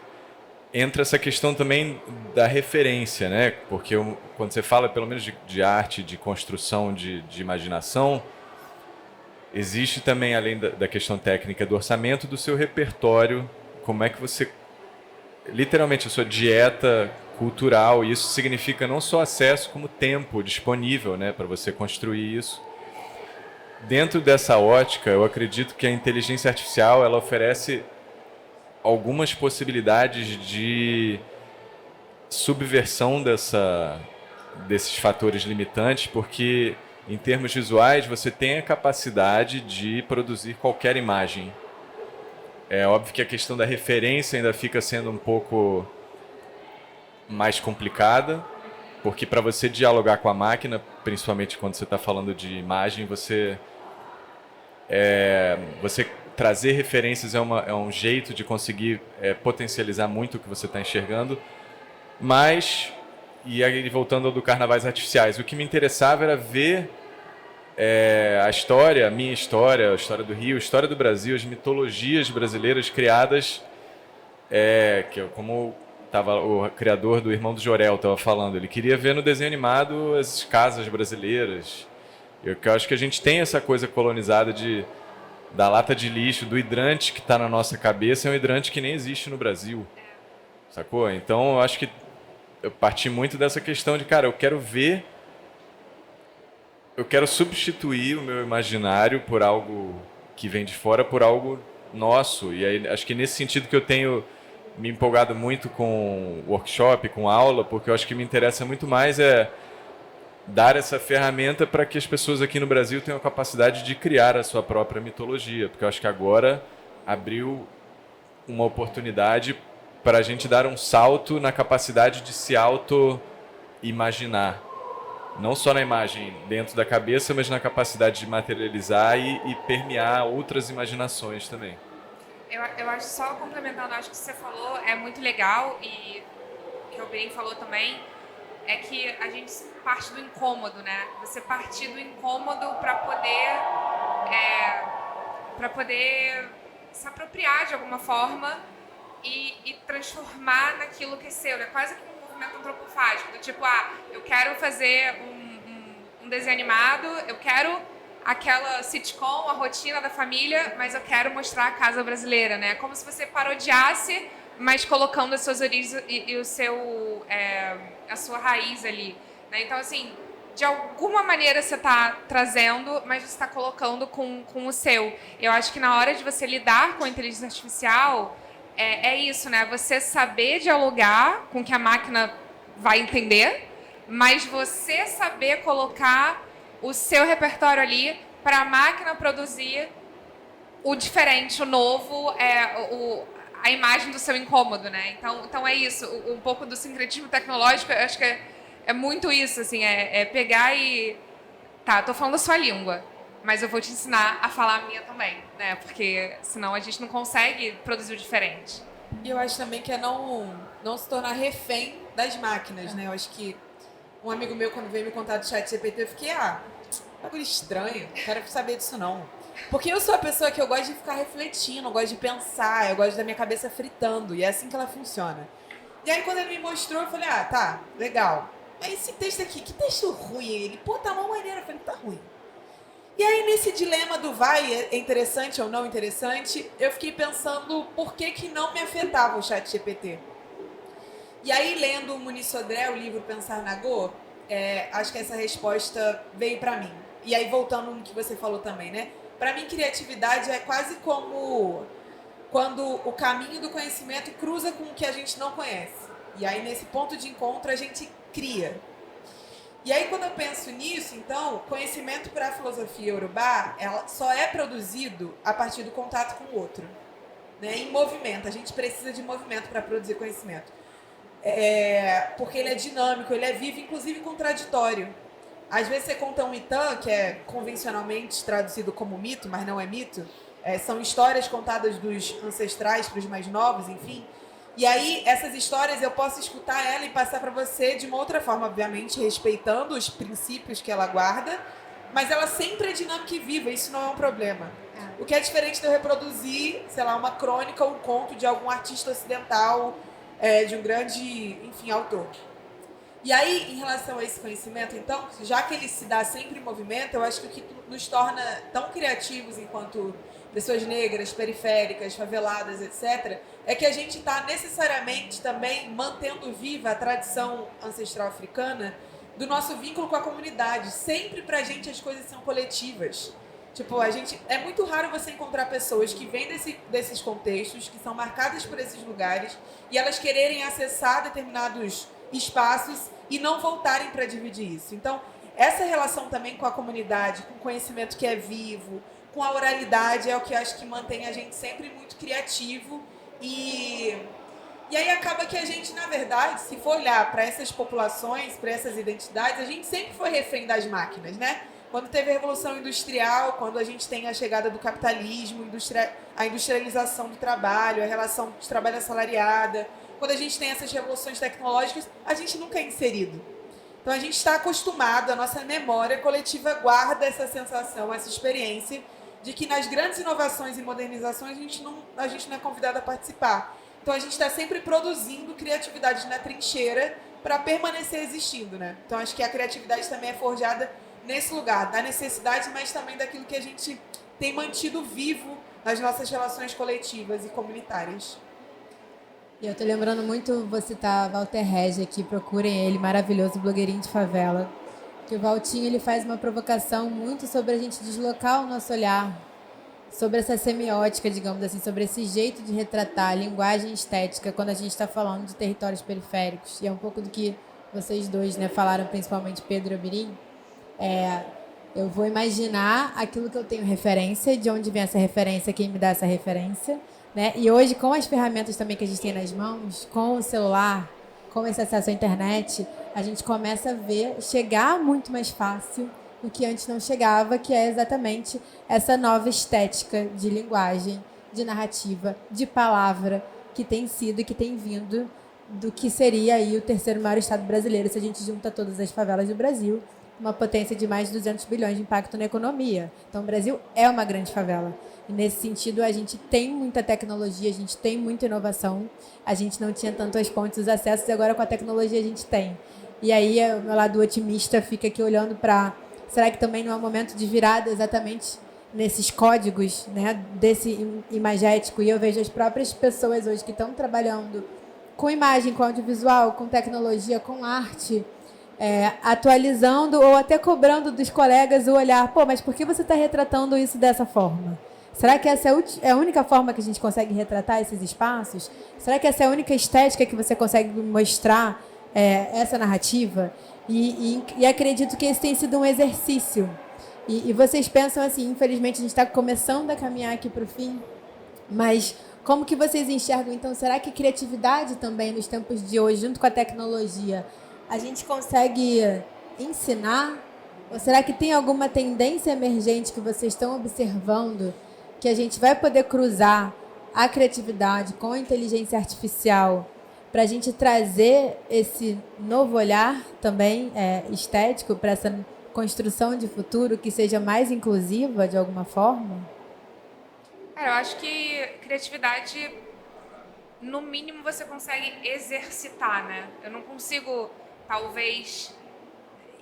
entra essa questão também da referência, né? Porque quando você fala, pelo menos, de arte, de construção, de imaginação, existe também, além da questão técnica do orçamento, do seu repertório, como é que você, literalmente, a sua dieta cultural, e isso significa não só acesso, como tempo disponível, né, para você construir isso. Dentro dessa ótica, eu acredito que a inteligência artificial ela oferece algumas possibilidades de subversão desses fatores limitantes, porque em termos visuais você tem a capacidade de produzir qualquer imagem. É óbvio que a questão da referência ainda fica sendo um pouco mais complicada, porque para você dialogar com a máquina, principalmente quando você está falando de imagem, você trazer referências é um jeito de conseguir potencializar muito o que você está enxergando. Mas, e aí voltando ao do Carnavais Artificiais, o que me interessava era ver a história, a minha história, a história do Rio, a história do Brasil, as mitologias brasileiras criadas, como o criador do Irmão do Jorel estava falando, ele queria ver no desenho animado as casas brasileiras. Eu acho que a gente tem essa coisa colonizada da lata de lixo, do hidrante que está na nossa cabeça, é um hidrante que nem existe no Brasil, sacou? Então eu acho que eu parti muito dessa questão de, cara, eu quero substituir o meu imaginário por algo que vem de fora, por algo nosso. E aí acho que nesse sentido que eu tenho me empolgado muito com workshop, com aula, porque eu acho que me interessa muito mais dar essa ferramenta para que as pessoas aqui no Brasil tenham a capacidade de criar a sua própria mitologia, porque eu acho que agora abriu uma oportunidade para a gente dar um salto na capacidade de se auto-imaginar. Não só na imagem dentro da cabeça, mas na capacidade de materializar e permear outras imaginações também. Eu acho, só complementando, acho que você falou é muito legal, e o que o Ben falou também, é que a gente parte do incômodo, né? Você partir do incômodo para poder se apropriar de alguma forma e transformar naquilo que é seu, né? Quase que um movimento antropofágico, do tipo, eu quero fazer um desenho animado, eu quero aquela sitcom, a rotina da família, mas eu quero mostrar a casa brasileira, né? Como se você parodiasse, mas colocando as suas origens e a sua raiz ali, né? Então, assim, de alguma maneira você está trazendo, mas você está colocando com o seu. Eu acho que na hora de você lidar com a inteligência artificial, é isso, né? Você saber dialogar com o que a máquina vai entender, mas você saber colocar o seu repertório ali para a máquina produzir o diferente, o novo, a imagem do seu incômodo, né? Então é isso, um pouco do sincretismo tecnológico, eu acho que é muito isso, assim, pegar e... Tá, tô falando a sua língua, mas eu vou te ensinar a falar a minha também, né? Porque senão a gente não consegue produzir o diferente. E eu acho também que é não se tornar refém das máquinas, né? Eu acho que um amigo meu, quando veio me contar do ChatGPT, eu fiquei, bagulho estranho, não quero saber disso não. Porque eu sou a pessoa que eu gosto de ficar refletindo, eu gosto de pensar, eu gosto da minha cabeça fritando, e é assim que ela funciona. E aí quando ele me mostrou, eu falei, tá, legal. Mas esse texto aqui, que texto ruim. Ele, tá uma maneira. Eu falei, tá ruim. E aí, nesse dilema do é interessante ou não interessante, eu fiquei pensando por que não me afetava o ChatGPT. E aí, lendo o Muniz Sodré, o livro Pensar na Go, acho que essa resposta veio pra mim. E aí, voltando no que você falou também, né? Pra mim, criatividade é quase como quando o caminho do conhecimento cruza com o que a gente não conhece. E aí, nesse ponto de encontro, a gente cria. E aí, quando eu penso nisso, então, conhecimento para a filosofia Yorubá, ela só é produzido a partir do contato com o outro, né? Em movimento. A gente precisa de movimento para produzir conhecimento. Porque ele é dinâmico, ele é vivo, inclusive contraditório. Às vezes você conta um Itan, que é convencionalmente traduzido como mito, mas não é mito. São histórias contadas dos ancestrais para os mais novos, enfim. E aí, essas histórias, eu posso escutar ela e passar para você de uma outra forma, obviamente, respeitando os princípios que ela guarda, mas ela sempre é dinâmica e viva, isso não é um problema. O que é diferente de eu reproduzir, sei lá, uma crônica ou um conto de algum artista ocidental, de um grande, enfim, autor. E aí, em relação a esse conhecimento, então, já que ele se dá sempre em movimento, eu acho que o que nos torna tão criativos enquanto pessoas negras, periféricas, faveladas, etc., é que a gente está necessariamente também mantendo viva a tradição ancestral africana do nosso vínculo com a comunidade. Sempre pra gente as coisas são coletivas. Tipo, é muito raro você encontrar pessoas que vêm desses contextos, que são marcadas por esses lugares, e elas quererem acessar determinados espaços e não voltarem para dividir isso. Então, essa relação também com a comunidade, com o conhecimento que é vivo, com a oralidade, é o que eu acho que mantém a gente sempre muito criativo. E aí acaba que a gente, na verdade, se for olhar para essas populações, para essas identidades, a gente sempre foi refém das máquinas, né? Quando teve a Revolução Industrial, quando a gente tem a chegada do capitalismo, a industrialização do trabalho, a relação de trabalho assalariada, quando a gente tem essas revoluções tecnológicas, a gente nunca é inserido. Então a gente está acostumado, a nossa memória coletiva guarda essa sensação, essa experiência de que nas grandes inovações e modernizações a gente não é convidado a participar. Então a gente está sempre produzindo criatividade na trincheira para permanecer existindo, né? Então acho que a criatividade também é forjada nesse lugar, da necessidade, mas também daquilo que a gente tem mantido vivo nas nossas relações coletivas e comunitárias. E eu tô lembrando muito, vou citar Walter Reggi aqui, procurem ele, maravilhoso, blogueirinho de favela. Que o Valtinho, ele faz uma provocação muito sobre a gente deslocar o nosso olhar, sobre essa semiótica, digamos assim, sobre esse jeito de retratar a linguagem estética quando a gente está falando de territórios periféricos. E é um pouco do que vocês dois, né, falaram, principalmente Pedro e Abirim. Eu vou imaginar aquilo que eu tenho referência, de onde vem essa referência, quem me dá essa referência, né? E hoje, com as ferramentas também que a gente tem nas mãos, com o celular, com esse acesso à internet, a gente começa a ver, chegar muito mais fácil o que antes não chegava, que é exatamente essa nova estética de linguagem, de narrativa, de palavra, que tem sido e que tem vindo do que seria aí o terceiro maior estado brasileiro, se a gente junta todas as favelas do Brasil, uma potência de mais de 200 bilhões de impacto na economia. Então, o Brasil é uma grande favela. E, nesse sentido, a gente tem muita tecnologia, a gente tem muita inovação, a gente não tinha tanto as pontes, os acessos, e agora com a tecnologia a gente tem. E aí, o meu lado otimista fica aqui olhando para... Será que também não é um momento de virada exatamente nesses códigos, né, desse imagético? E eu vejo as próprias pessoas hoje que estão trabalhando com imagem, com audiovisual, com tecnologia, com arte, atualizando ou até cobrando dos colegas o olhar, mas por que você está retratando isso dessa forma? Será que essa é a única forma que a gente consegue retratar esses espaços? Será que essa é a única estética que você consegue mostrar essa narrativa? E acredito que esse tem sido um exercício E vocês pensam assim, infelizmente a gente está começando a caminhar aqui para o fim, mas como que vocês enxergam, então, será que criatividade também nos tempos de hoje, junto com a tecnologia, a gente consegue ensinar? Ou será que tem alguma tendência emergente que vocês estão observando que a gente vai poder cruzar a criatividade com a inteligência artificial para a gente trazer esse novo olhar também estético para essa construção de futuro que seja mais inclusiva de alguma forma? Cara, eu acho que criatividade, no mínimo, você consegue exercitar, né? Eu não consigo, talvez,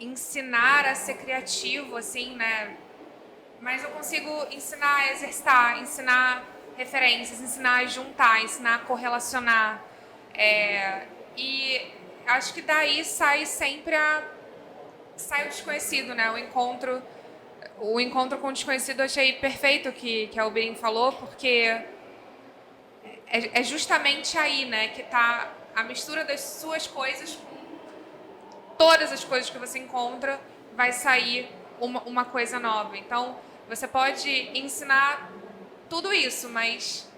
ensinar a ser criativo, assim, né? Mas eu consigo ensinar a exercitar, ensinar referências, ensinar a juntar, ensinar a correlacionar. E acho que daí sai sempre sai o desconhecido, né? O encontro com o desconhecido eu achei perfeito que a Albirin falou, porque é justamente aí, né, que está a mistura das suas coisas com todas as coisas que você encontra, vai sair uma coisa nova. Então, você pode ensinar tudo isso, mas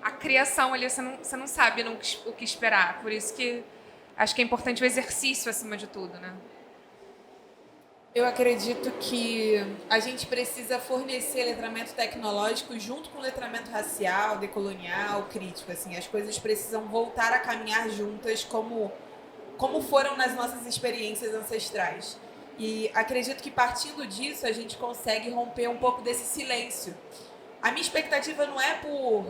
a criação ali você não sabe o que esperar. Por isso que acho que é importante o exercício acima de tudo, né? Eu acredito que a gente precisa fornecer letramento tecnológico junto com letramento racial, decolonial, crítico. Assim, as coisas precisam voltar a caminhar juntas como foram nas nossas experiências ancestrais. E acredito que partindo disso a gente consegue romper um pouco desse silêncio. A minha expectativa não é por,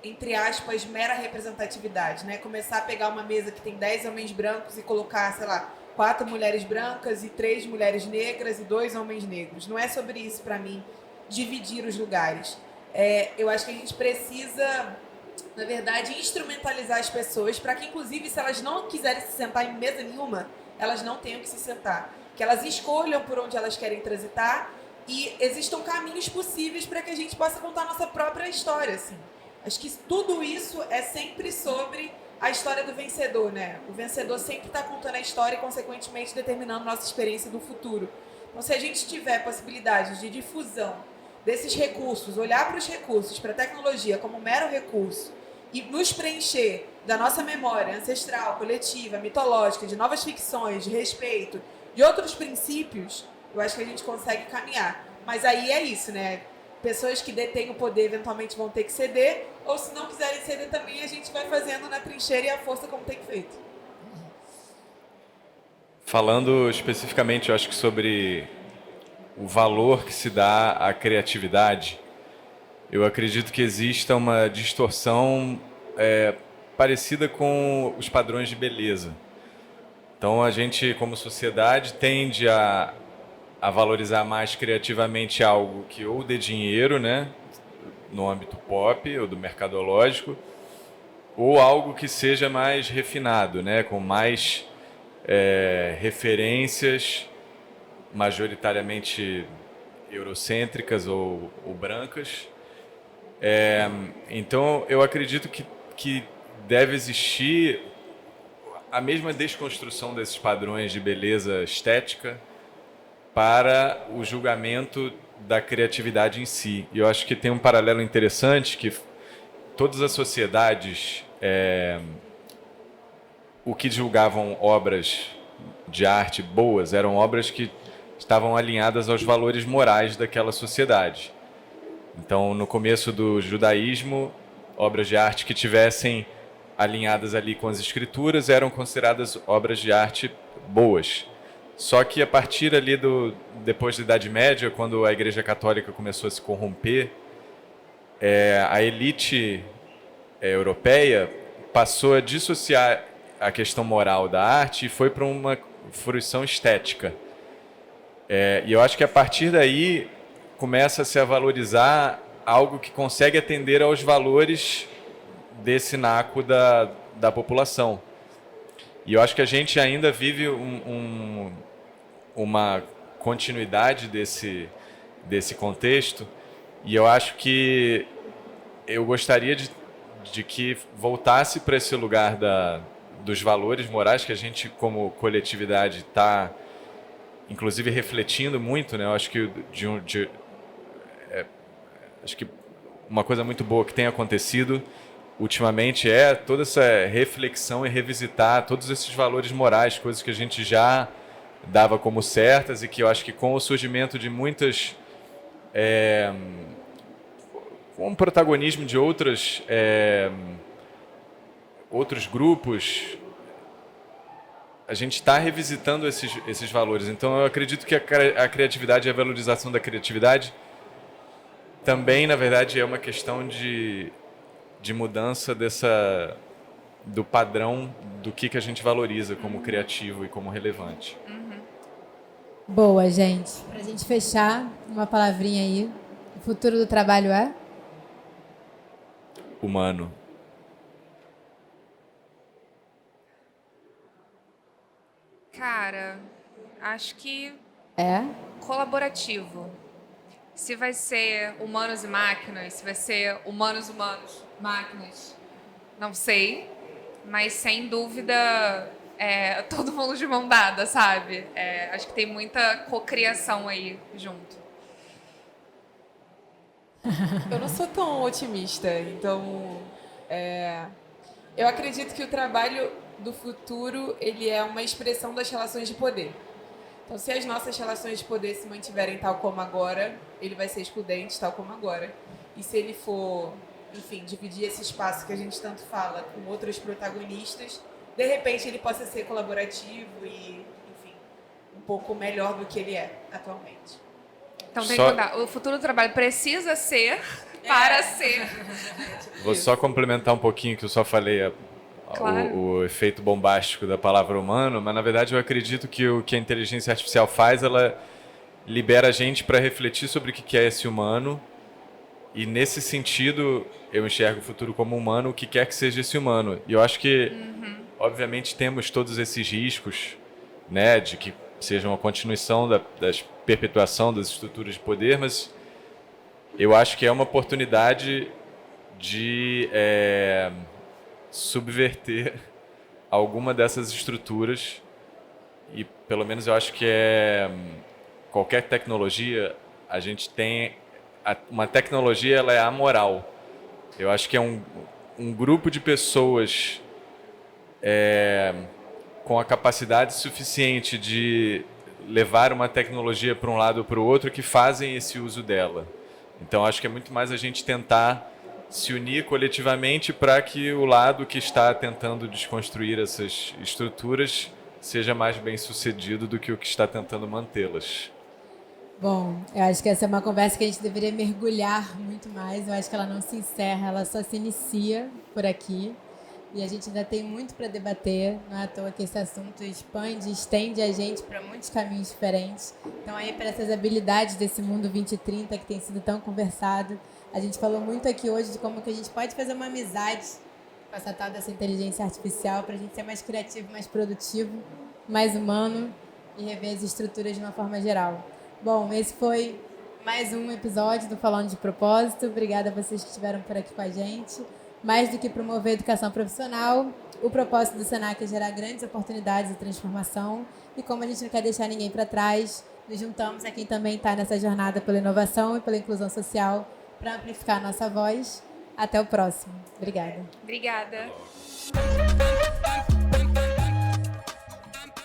entre aspas, mera representatividade, né? Começar a pegar uma mesa que tem 10 homens brancos e colocar, sei lá, 4 mulheres brancas e 3 mulheres negras e 2 homens negros. Não é sobre isso, para mim, dividir os lugares. Eu acho que a gente precisa, na verdade, instrumentalizar as pessoas para que, inclusive, se elas não quiserem se sentar em mesa nenhuma, elas não tenham que se sentar. Que elas escolham por onde elas querem transitar e existam caminhos possíveis para que a gente possa contar a nossa própria história, assim. Acho que tudo isso é sempre sobre a história do vencedor, né? O vencedor sempre está contando a história e, consequentemente, determinando nossa experiência do futuro. Então, se a gente tiver possibilidade de difusão desses recursos, olhar para os recursos, para a tecnologia como um mero recurso e nos preencher da nossa memória ancestral, coletiva, mitológica, de novas ficções, de respeito, de outros princípios, eu acho que a gente consegue caminhar. Mas aí é isso, né? Pessoas que detêm o poder eventualmente vão ter que ceder, ou se não quiserem ceder também, a gente vai fazendo na trincheira e à força como tem feito. Falando especificamente, eu acho que sobre o valor que se dá à criatividade, eu acredito que exista uma distorção parecida com os padrões de beleza. Então, a gente, como sociedade, tende a valorizar mais criativamente algo que ou dê dinheiro, né, no âmbito pop ou do mercadológico, ou algo que seja mais refinado, né, com mais referências majoritariamente eurocêntricas ou brancas. Então, eu acredito que deve existir a mesma desconstrução desses padrões de beleza estética para o julgamento da criatividade em si. E eu acho que tem um paralelo interessante que todas as sociedades, o que julgavam obras de arte boas eram obras que estavam alinhadas aos valores morais daquela sociedade. Então, no começo do judaísmo, obras de arte que tivessem alinhadas ali com as escrituras eram consideradas obras de arte boas. Só que a partir ali depois da Idade Média, quando a Igreja Católica começou a se corromper, a elite europeia passou a dissociar a questão moral da arte e foi para uma fruição estética. E eu acho que a partir daí começa-se a valorizar algo que consegue atender aos valores desse naco da população. E eu acho que a gente ainda vive uma continuidade desse contexto, e eu acho que eu gostaria de que voltasse para esse lugar dos valores morais que a gente, como coletividade, está inclusive refletindo muito, né? Eu acho que acho que uma coisa muito boa que tem acontecido ultimamente é toda essa reflexão e revisitar todos esses valores morais, coisas que a gente já dava como certas e que eu acho que com o surgimento de muitas com o protagonismo de outros grupos, a gente está revisitando esses valores. Então eu acredito que a criatividade e a valorização da criatividade também, na verdade, é uma questão de mudança do padrão do que a gente valoriza como criativo e como relevante. Boa, gente. Pra gente fechar, uma palavrinha aí. O futuro do trabalho é? Humano. Cara, acho que É? colaborativo. Se vai ser humanos e máquinas, se vai ser humanos, máquinas, não sei. Mas, sem dúvida, todo mundo de mão dada, sabe? Acho que tem muita cocriação aí junto. Eu não sou tão otimista, então eu acredito que o trabalho do futuro ele é uma expressão das relações de poder. Então, se as nossas relações de poder se mantiverem tal como agora, ele vai ser excludente tal como agora. E se ele for, enfim, dividir esse espaço que a gente tanto fala com outros protagonistas, de repente ele possa ser colaborativo e, enfim, um pouco melhor do que ele é atualmente. Então tem que mudar. O futuro do trabalho precisa ser para ser. Vou só complementar um pouquinho que eu só falei Claro. o efeito bombástico da palavra humano, mas na verdade eu acredito que o que a inteligência artificial faz, ela libera a gente para refletir sobre o que é esse humano e nesse sentido eu enxergo o futuro como humano, o que quer que seja esse humano. E eu acho que, obviamente, temos todos esses riscos, né, de que seja uma continuação da perpetuação das estruturas de poder, mas eu acho que é uma oportunidade de subverter alguma dessas estruturas e, pelo menos, eu acho que qualquer tecnologia, a gente tem uma tecnologia, ela é amoral. Eu acho que é um grupo de pessoas com a capacidade suficiente de levar uma tecnologia para um lado ou para o outro que fazem esse uso dela. Então, acho que é muito mais a gente tentar se unir coletivamente para que o lado que está tentando desconstruir essas estruturas seja mais bem sucedido do que o que está tentando mantê-las. Bom, eu acho que essa é uma conversa que a gente deveria mergulhar muito mais. Eu acho que ela não se encerra, ela só se inicia por aqui. E a gente ainda tem muito para debater. Não é à toa que esse assunto expande, estende a gente para muitos caminhos diferentes. Então, aí, para essas habilidades desse mundo 2030 que tem sido tão conversado, a gente falou muito aqui hoje de como que a gente pode fazer uma amizade com essa tal dessa inteligência artificial para a gente ser mais criativo, mais produtivo, mais humano e rever as estruturas de uma forma geral. Bom, esse foi mais um episódio do Falando de Propósito. Obrigada a vocês que estiveram por aqui com a gente. Mais do que promover a educação profissional, o propósito do Senac é gerar grandes oportunidades de transformação. E como a gente não quer deixar ninguém para trás, nos juntamos a quem também está nessa jornada pela inovação e pela inclusão social para amplificar a nossa voz. Até o próximo. Obrigada. Obrigada.